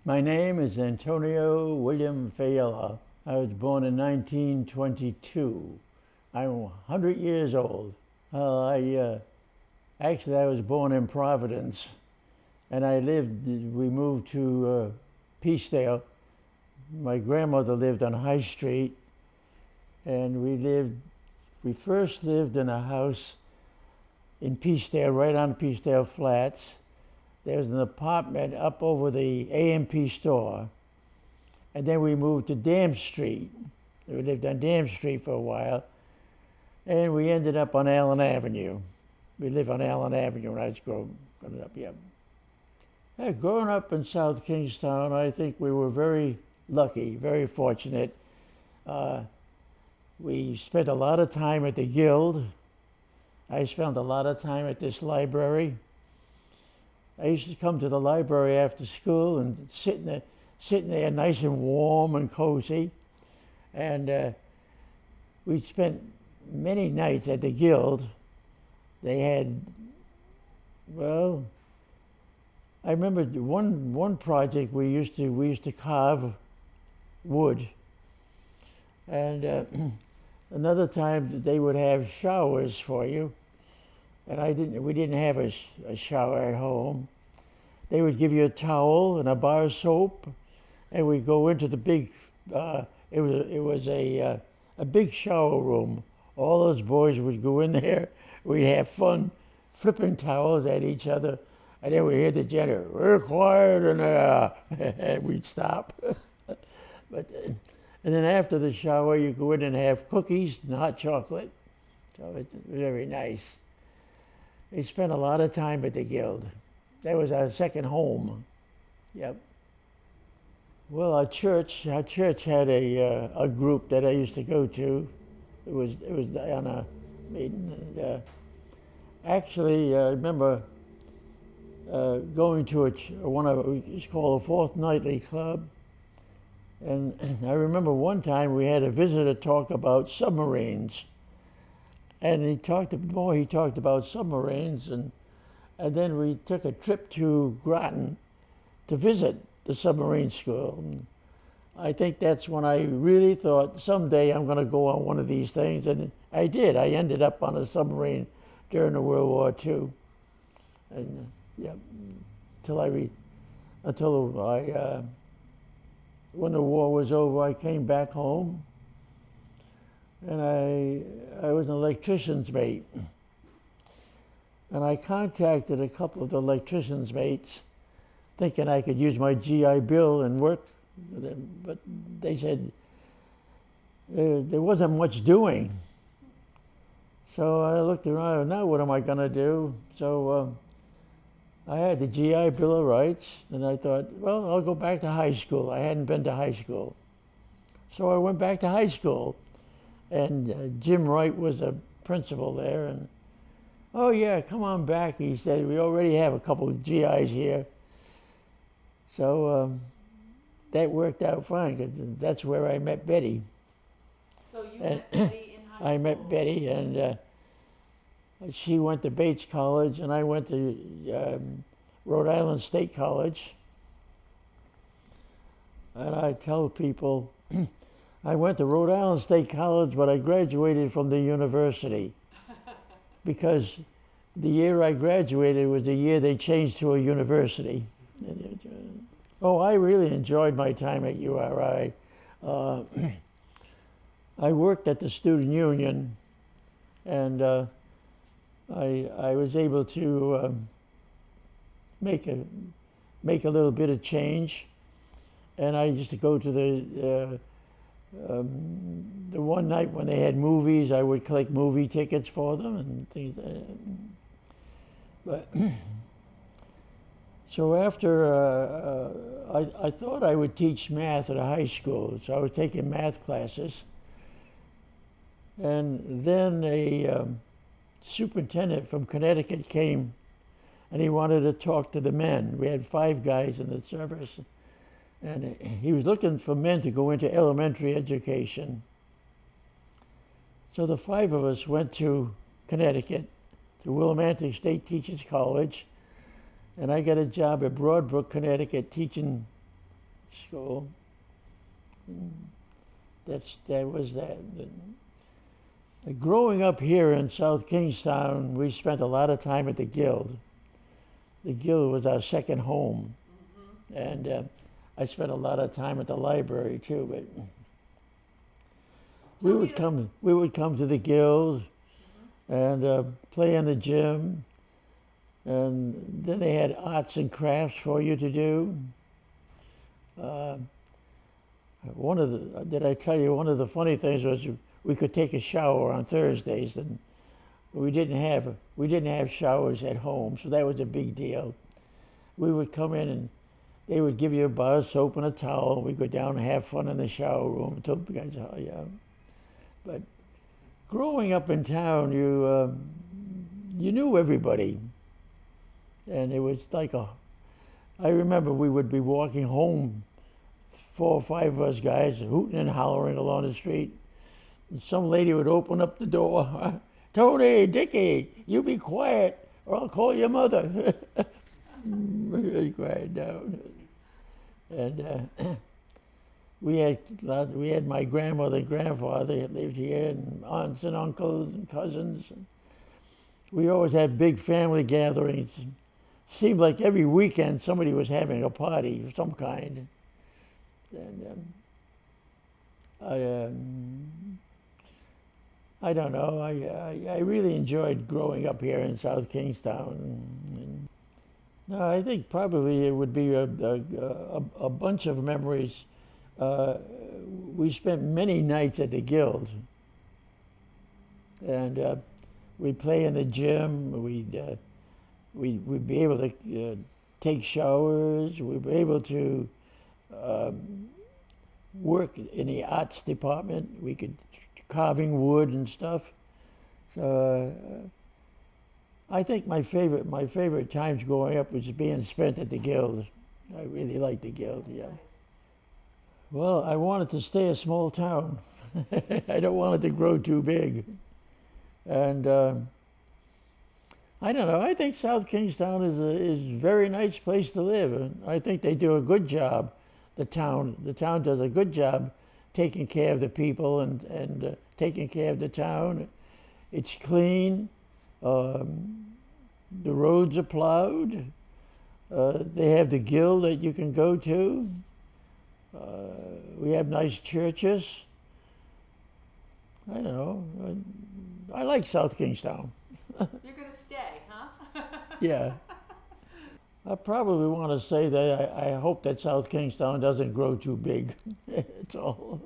My name is Antonio William Faella. I was born in 1922. I'm 100 years old. I was born in Providence, and we moved to Peacedale. My grandmother lived on High Street, and we first lived in a house in Peacedale, right on Peacedale Flats. There was an apartment up over the A&P store, and then we moved to Dam Street. We lived on Dam Street for a while, and we ended up on Allen Avenue. We lived on Allen Avenue when I was growing up, yeah. Growing up in South Kingstown, I think we were very lucky, very fortunate. We spent a lot of time at the Guild. I spent a lot of time at this library. I used to come to the library after school and sit in there nice and warm and cozy. And we spent many nights at the Guild. They had, well, I remember one project we used to carve wood. And another time they would have showers for you. And we didn't have a shower at home. They would give you a towel and a bar of soap, and we'd go into the big, it was a big shower room. All those boys would go in there. We'd have fun flipping towels at each other, and then we'd hear the janitor, "We're quiet in there," and we'd stop. And then after the shower, you go in and have cookies and hot chocolate. So it's very nice. We spent a lot of time at the Guild. That was our second home. Yep. Well, our church had a group that I used to go to. It was on a meeting. And, actually, I remember going to it's called a Fourth Nightly Club. And I remember one time we had a visitor talk about submarines. And he talked about submarines, and then we took a trip to Groton to visit the submarine school. And I think that's when I really thought someday I'm going to go on one of these things, and I did. I ended up on a submarine during the World War II, and yeah, when the war was over, I came back home. And I was an electrician's mate. And I contacted a couple of the electrician's mates thinking I could use my GI Bill and work with them. But they said there wasn't much doing. So I looked around, now what am I going to do? So I had the GI Bill of Rights, and I thought, well, I'll go back to high school. I hadn't been to high school. So I went back to high school. And Jim Wright was a principal there, and oh yeah, come on back, he said. We already have a couple of GIs here. So that worked out fine, because that's where I met Betty. So you met Betty in high school? I met Betty, and she went to Bates College, and I went to Rhode Island State College. And I tell people, I went to Rhode Island State College, but I graduated from the university because the year I graduated was the year they changed to a university. Oh, I really enjoyed my time at URI. I worked at the student union, and I was able to make a little bit of change, and I used to go to the one night when they had movies, I would collect movie tickets for them and things. But so after I thought I would teach math at a high school, so I was taking math classes, and then a superintendent from Connecticut came, and he wanted to talk to the men. We had 5 guys in the service. And he was looking for men to go into elementary education. So the 5 of us went to Connecticut, to Willimantic State Teachers College, and I got a job at Broadbrook, Connecticut, teaching school. And that was that. Growing up here in South Kingstown, we spent a lot of time at the Guild. The Guild was our second home, and I spent a lot of time at the library too. But we would come to the Guild and play in the gym, and then they had arts and crafts for you to do. Did I tell you one of the funny things was we could take a shower on Thursdays, and we didn't have showers at home, so that was a big deal. We would come in and they would give you a bar of soap and a towel. We'd go down and have fun in the shower room until the guys, But growing up in town, you knew everybody, and it was like I remember we would be walking home, 4 or 5 of us guys hooting and hollering along the street. And some lady would open up the door. Tony, Dickie, you be quiet or I'll call your mother. Really quiet down. And we had my grandmother and grandfather that lived here, and aunts and uncles and cousins. We always had big family gatherings. Seemed like every weekend somebody was having a party of some kind. And I don't know. I really enjoyed growing up here in South Kingstown. No, I think probably it would be a bunch of memories. We spent many nights at the Guild, and we'd play in the gym. We'd be able to take showers. We'd be able to work in the arts department. We could carving wood and stuff. So I think my favorite times growing up was being spent at the Guild. I really liked the Guild. Yeah. Well, I wanted to stay a small town. I don't want it to grow too big. And I don't know. I think South Kingstown is a very nice place to live. And I think they do a good job. The town does a good job taking care of the people and taking care of the town. It's clean. The roads are plowed. They have the Guild that you can go to. We have nice churches. I don't know. I like South Kingstown. You're going to stay, huh? Yeah. I probably want to say that I hope that South Kingstown doesn't grow too big. That's all.